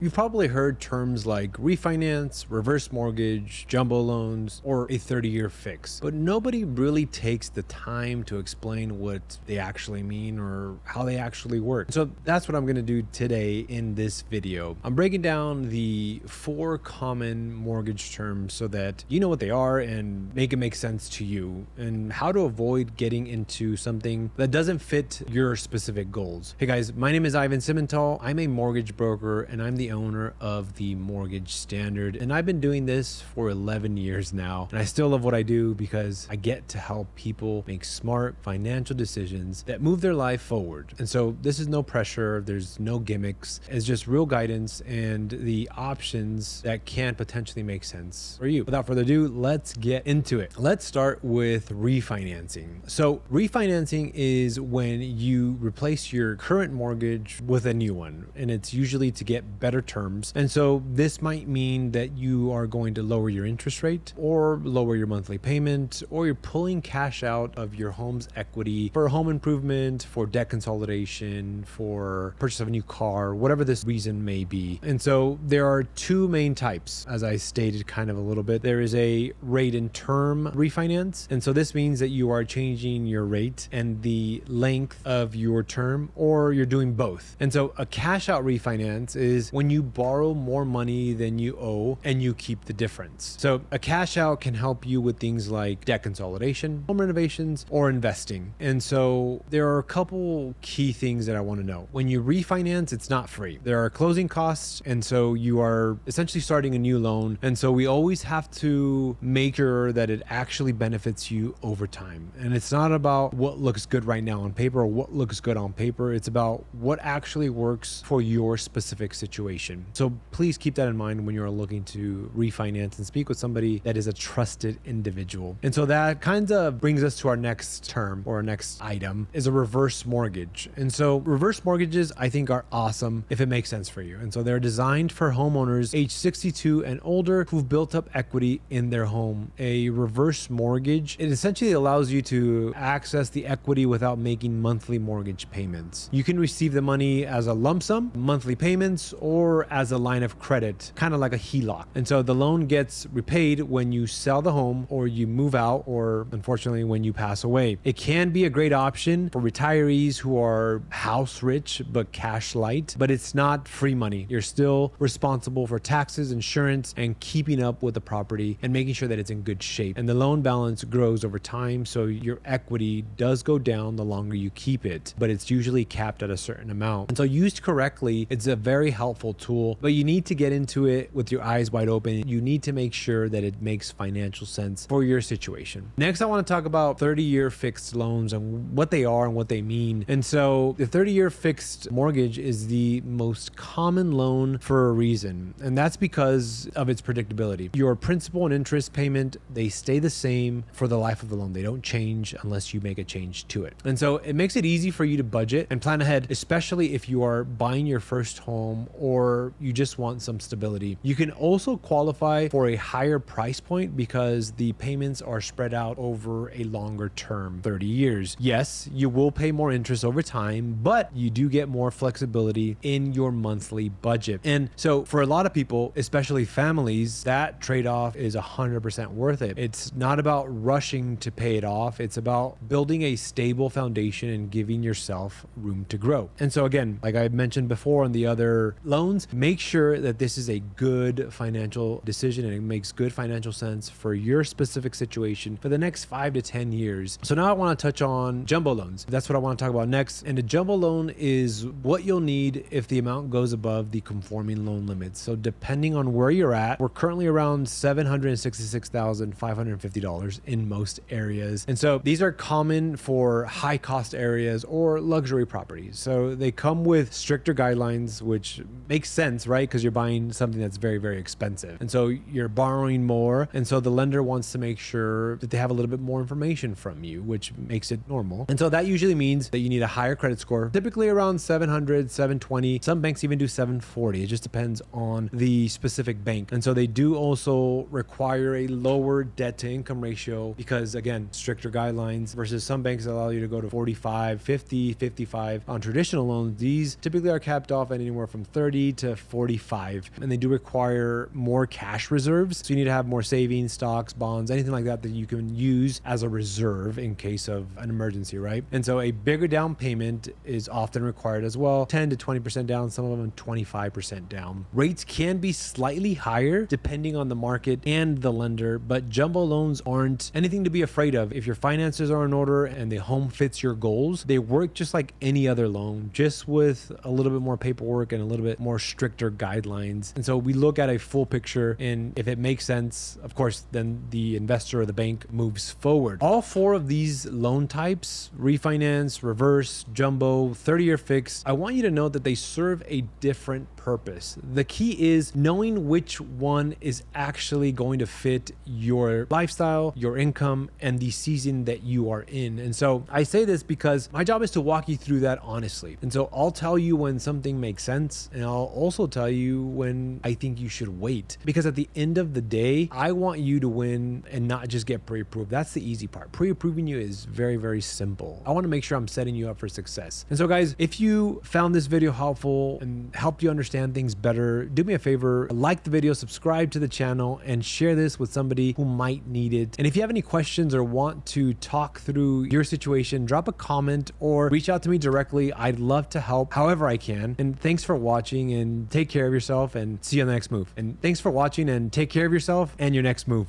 You've probably heard terms like refinance, reverse mortgage, jumbo loans, or a 30-year fix, but nobody really takes the time to explain what they actually mean or how they actually work. So that's what I'm going to do today in this video. I'm breaking down the 4 common mortgage terms so that you know what they are and make it make sense to you, and how to avoid getting into something that doesn't fit your specific goals. Hey guys, my name is Ivan Simmental. I'm a mortgage broker and I'm the owner of the Mortgage Standard, and I've been doing this for 11 years now, and I still love what I do because I get to help people make smart financial decisions that move their life forward. And so this is no pressure, there's no gimmicks, it's just real guidance and the options that can potentially make sense for you. Without further ado, let's get into it. Let's start with refinancing. So refinancing is when you replace your current mortgage with a new one, and it's usually to get better terms. And so this might mean that you are going to lower your interest rate or lower your monthly payment, or you're pulling cash out of your home's equity for home improvement, for debt consolidation, for purchase of a new car, whatever this reason may be. And so there are 2 main types, as I stated kind of a little bit. There is a rate and term refinance. And so this means that you are changing your rate and the length of your term, or you're doing both. And so a cash out refinance is when you borrow more money than you owe and you keep the difference. So a cash out can help you with things like debt consolidation, home renovations, or investing. And so there are a couple key things that I want to know. When you refinance, it's not free. There are closing costs, and so you are essentially starting a new loan. And so we always have to make sure that it actually benefits you over time. And it's not about what looks good right now on paper or what looks good on paper. It's about what actually works for your specific situation. So please keep that in mind when you're looking to refinance and speak with somebody that is a trusted individual. And so that kind of brings us to our next term, or our next item, is a reverse mortgage. And so reverse mortgages, I think, are awesome if it makes sense for you. And so they're designed for homeowners age 62 and older who've built up equity in their home. A reverse mortgage, it essentially allows you to access the equity without making monthly mortgage payments. You can receive the money as a lump sum, monthly payments, or as a line of credit, kind of like a HELOC. And so the loan gets repaid when you sell the home, or you move out, or unfortunately when you pass away. It can be a great option for retirees who are house rich but cash light, but it's not free money. You're still responsible for taxes, insurance, and keeping up with the property and making sure that it's in good shape. And the loan balance grows over time, so your equity does go down the longer you keep it, but it's usually capped at a certain amount. And so used correctly, it's a very helpful tool, but you need to get into it with your eyes wide open. You need to make sure that it makes financial sense for your situation. Next, I want to talk about 30-year fixed loans and what they are and what they mean. And so the 30-year fixed mortgage is the most common loan for a reason, and that's because of its predictability. Your principal and interest payment, they stay the same for the life of the loan. They don't change unless you make a change to it. And so it makes it easy for you to budget and plan ahead, especially if you are buying your first home or you just want some stability. You can also qualify for a higher price point because the payments are spread out over a longer term, 30 years. Yes, you will pay more interest over time, but you do get more flexibility in your monthly budget. And so for a lot of people, especially families, that trade-off is 100% worth it. It's not about rushing to pay it off. It's about building a stable foundation and giving yourself room to grow. And so again, like I mentioned before on the other loans, make sure that this is a good financial decision and it makes good financial sense for your specific situation for the next 5 to 10 years. So now I want to touch on jumbo loans. That's what I want to talk about next. And a jumbo loan is what you'll need if the amount goes above the conforming loan limits. So depending on where you're at, we're currently around $766,550 in most areas. And so these are common for high cost areas or luxury properties. So they come with stricter guidelines, which makes sense, right? Because you're buying something that's very, very expensive. And so you're borrowing more. And so the lender wants to make sure that they have a little bit more information from you, which makes it normal. And so that usually means that you need a higher credit score, typically around 700, 720. Some banks even do 740. It just depends on the specific bank. And so they do also require a lower debt to income ratio because, again, stricter guidelines versus some banks allow you to go to 45, 50, 55. On traditional loans, these typically are capped off at anywhere from 30 30 to 45, and they do require more cash reserves. So you need to have more savings, stocks, bonds, anything like that that you can use as a reserve in case of an emergency, right? And so a bigger down payment is often required as well, 10 to 20% down, some of them 25% down. Rates can be slightly higher depending on the market and the lender, but jumbo loans aren't anything to be afraid of. If your finances are in order and the home fits your goals, they work just like any other loan, just with a little bit more paperwork and a little bit more stricter guidelines. And so we look at a full picture, and if it makes sense, of course, then the investor or the bank moves forward. All four of these loan types, refinance, reverse, jumbo, 30-year fix, I want you to know that they serve a different purpose. The key is knowing which one is actually going to fit your lifestyle, your income, and the season that you are in. And so I say this because my job is to walk you through that honestly. And so I'll tell you when something makes sense, and I'll also tell you when I think you should wait. Because at the end of the day, I want you to win and not just get pre-approved. That's the easy part. Pre-approving you is very, very simple. I want to make sure I'm setting you up for success. And so guys, if you found this video helpful and helped you understand things better, do me a favor, like the video, subscribe to the channel, and share this with somebody who might need it. And if you have any questions or want to talk through your situation, drop a comment or reach out to me directly. I'd love to help however I can. And thanks for watching, and take care of yourself, and see you on the next move. And thanks for watching, and take care of yourself and your next move.